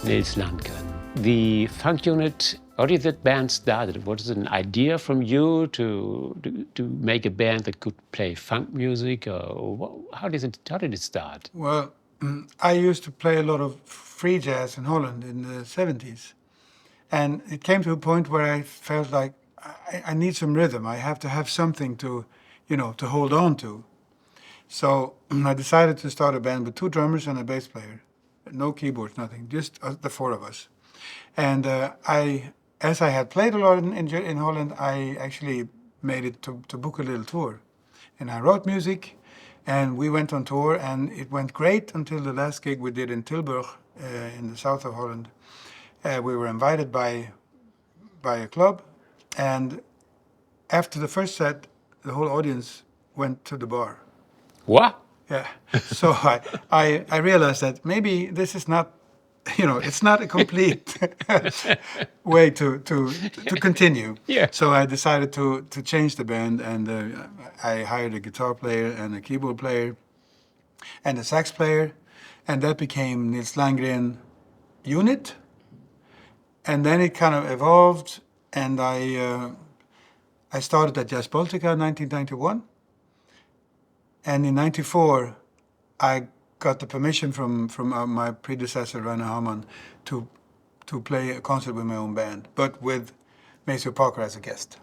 Nils Landgren. The funk unit, how did that band start? Was it an idea from you to make a band that could play funk music, or how did it start? Well, I used to play a lot of free jazz in Holland in the 70s. And it came to a point where I felt like I need some rhythm. I have to have something to hold on to. So I decided to start a band with 2 drummers and a bass player. No keyboards, nothing, just the 4 of us. And as I had played a lot in Holland, I actually made it to book a little tour. And I wrote music, and we went on tour, and it went great until the last gig we did in Tilburg, in the south of Holland. We were invited by a club, and after the first set, the whole audience went to the bar. What? Yeah. So I realized that maybe this is not, it's not a complete way to continue. Yeah. So I decided to change the band, and I hired a guitar player and a keyboard player and a sax player, and that became Nils Landgren Unit. And then it kind of evolved, and I started at JazzBaltica in 1991. And in 94, I got the permission from my predecessor, Rainer Hamann, to play a concert with my own band, but with Maceo Parker as a guest.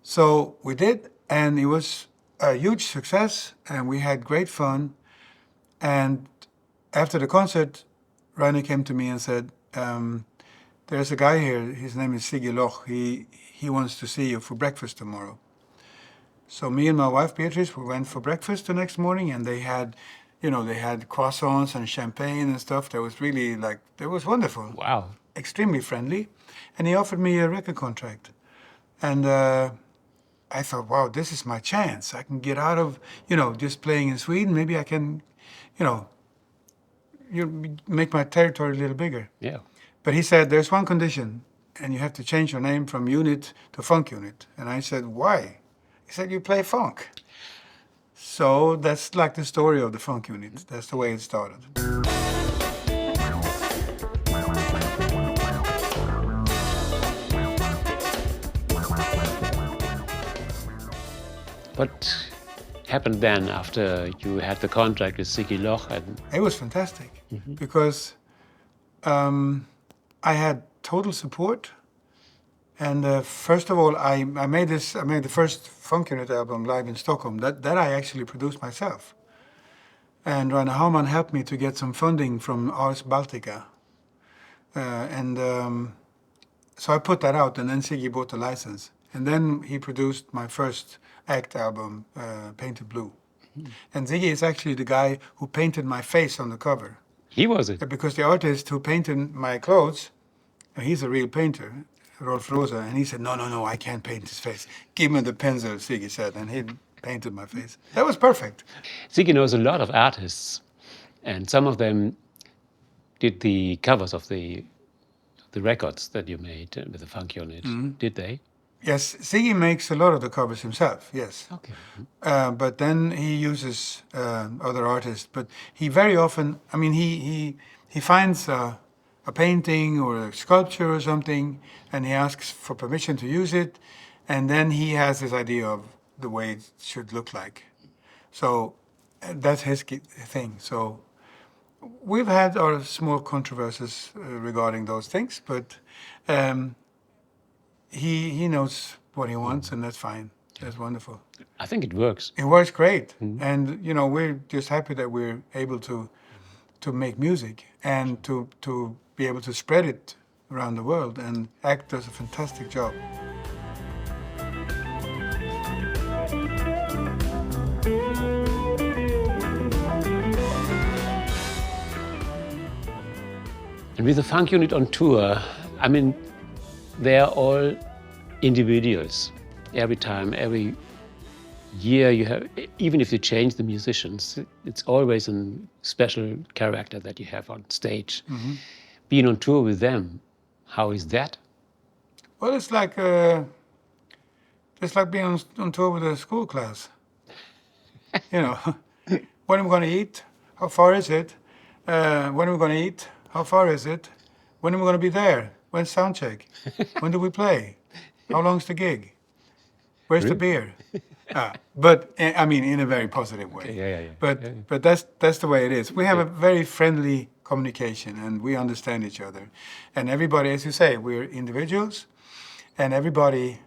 So we did, and it was a huge success, and we had great fun. And after the concert, Rainer came to me and said, there's a guy here, his name is Siggy Loch, he wants to see you for breakfast tomorrow. So me and my wife Beatrice, we went for breakfast the next morning, and they had croissants and champagne and stuff. That was really it was wonderful. Wow. Extremely friendly. And he offered me a record contract. And I thought, wow, this is my chance. I can get out of, just playing in Sweden. Maybe I can, make my territory a little bigger. Yeah. But he said, there's one condition, and you have to change your name from Unit to Funk Unit. And I said, why? He said, you play funk. So that's like the story of the Funk Unit. That's the way it started. What happened then after you had the contract with Siggy Loch? It was fantastic because I had total support. And first of all, I made the first Funk Unit album live in Stockholm. That I actually produced myself. And Rainer Hamann helped me to get some funding from JazzBaltica. So I put that out, and then Siggy bought the license. And then he produced my first act album, Painted Blue. And Siggy is actually the guy who painted my face on the cover. He was it? Because the artist who painted my clothes, he's a real painter, Rolf Rosa, and he said, no, I can't paint his face. Give me the pencil, Siggy said, and he painted my face. That was perfect. Siggy knows a lot of artists, and some of them did the covers of the records that you made with the Funk Unit. Did they? Yes, Siggy makes a lot of the covers himself, yes. Okay. But then he uses other artists. But he very often, he finds a painting or a sculpture or something, and he asks for permission to use it, and then he has this idea of the way it should look like. So that's his thing. So we've had our small controversies regarding those things, but he knows what he wants, and that's fine. That's wonderful. I think it works. It works great. And, we're just happy that we're able to make music and to be able to spread it around the world. And ACT does a fantastic job. And with the Funk Unit on tour, they are all individuals. Every time, every year you have, even if you change the musicians, it's always a special character that you have on stage. Being on tour with them, how is that? Well, it's like being on tour with a school class. When are we going to eat? How far is it? When are we going to eat? How far is it? When are we going to be there? When's sound check? When do we play? How long's the gig? Where's the beer? But I mean, in a very positive way. Yeah. But that's the way it is. We have a very friendly communication, and we understand each other. And everybody, as you say, we're individuals, and everybody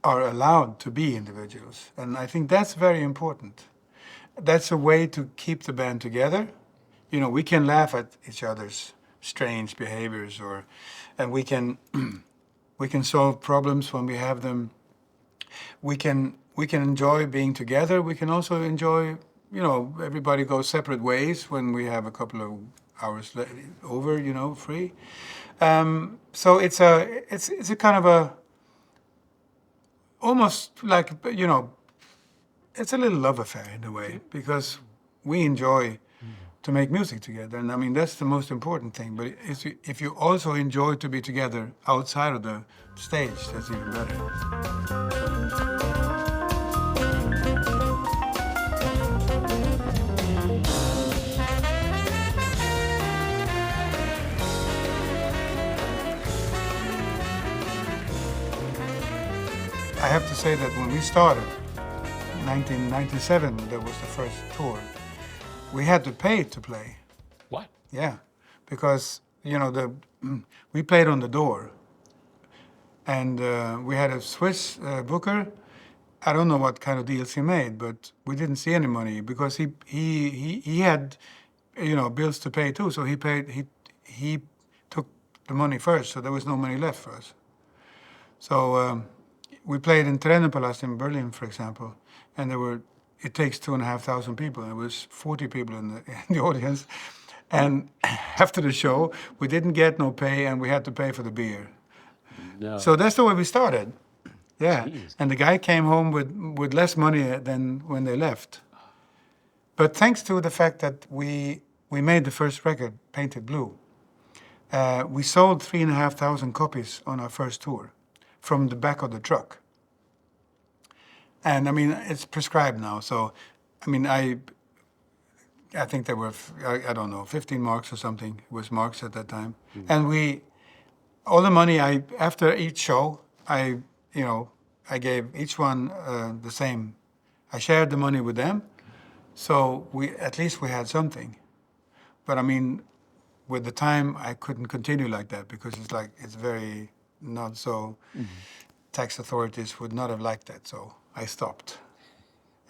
are allowed to be individuals. And I think that's very important. That's a way to keep the band together. You know, we can laugh at each other's strange behaviors, and we can we can solve problems when we have them. We can enjoy being together. We can also enjoy, you know, everybody goes separate ways when we have a couple of hours over, you know, free. So it's a kind of a almost like, you know, it's a little love affair in a way, because we enjoy to make music together, and I mean that's the most important thing. But if you also enjoy to be together outside of the stage, that's even better. I have to say that when we started, 1997, that was the first tour, we had to pay to play. What? Yeah, because, you know, we played on the door, and we had a Swiss booker. I don't know what kind of deals he made, but we didn't see any money because he had, you know, bills to pay too. So he took the money first, so there was no money left for us. So we played in Trainerpalast in Berlin, for example, and it takes 2,500 people. There was 40 people in the audience, and after the show, we didn't get no pay, and we had to pay for the beer. No. So that's the way we started. Yeah, Jeez. and the guy came home with less money than when they left. But thanks to the fact that we made the first record, Painted Blue, we sold 3,500 copies on our first tour from the back of the truck. And I mean, it's prescribed now. So, I mean, I think there were, I don't know, 15 marks or something. It was marks at that time. Mm. And all the money after each show, I gave each one the same. I shared the money with them. So at least we had something. But I mean, with the time, I couldn't continue like that because it's very not so, tax authorities would not have liked that. So I stopped.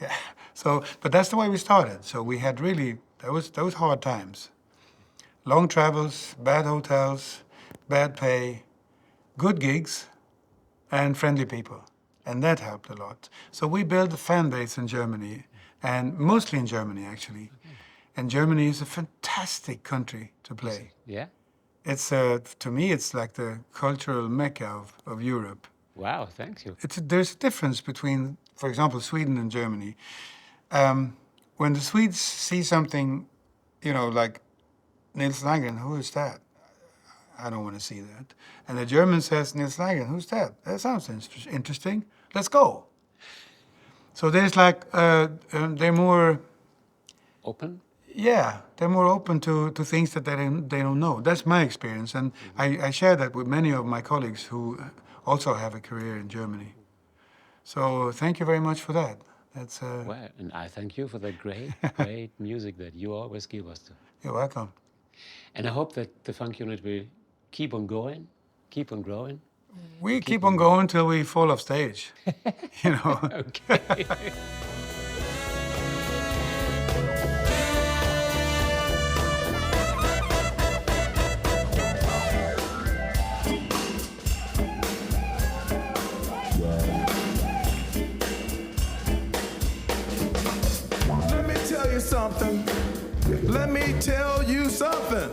Yeah. So, but that's the way we started. So we had really, those hard times. Long travels, bad hotels, bad pay, good gigs, and friendly people. And that helped a lot. So we built a fan base in Germany, and mostly in Germany, actually. Okay. And Germany is a fantastic country to play. Yeah? It's, to me, it's like the cultural mecca of Europe. Wow, thank you. There's a difference between, for example, Sweden and Germany. When the Swedes see something, you know, like Nils Landgren, who is that? I don't want to see that. And the German says, Nils Landgren, who's that? That sounds interesting. Let's go. So there's like, they're more... Open? Yeah, they're more open to things that they don't know. That's my experience. And I share that with many of my colleagues who also have a career in Germany. So thank you very much for that. That's well, and I thank you for the great music that you always give us. You're welcome. And I hope that the Funk Unit will keep on going, keep on growing. We keep on going till we fall off stage, you know. Okay. Let me tell you something.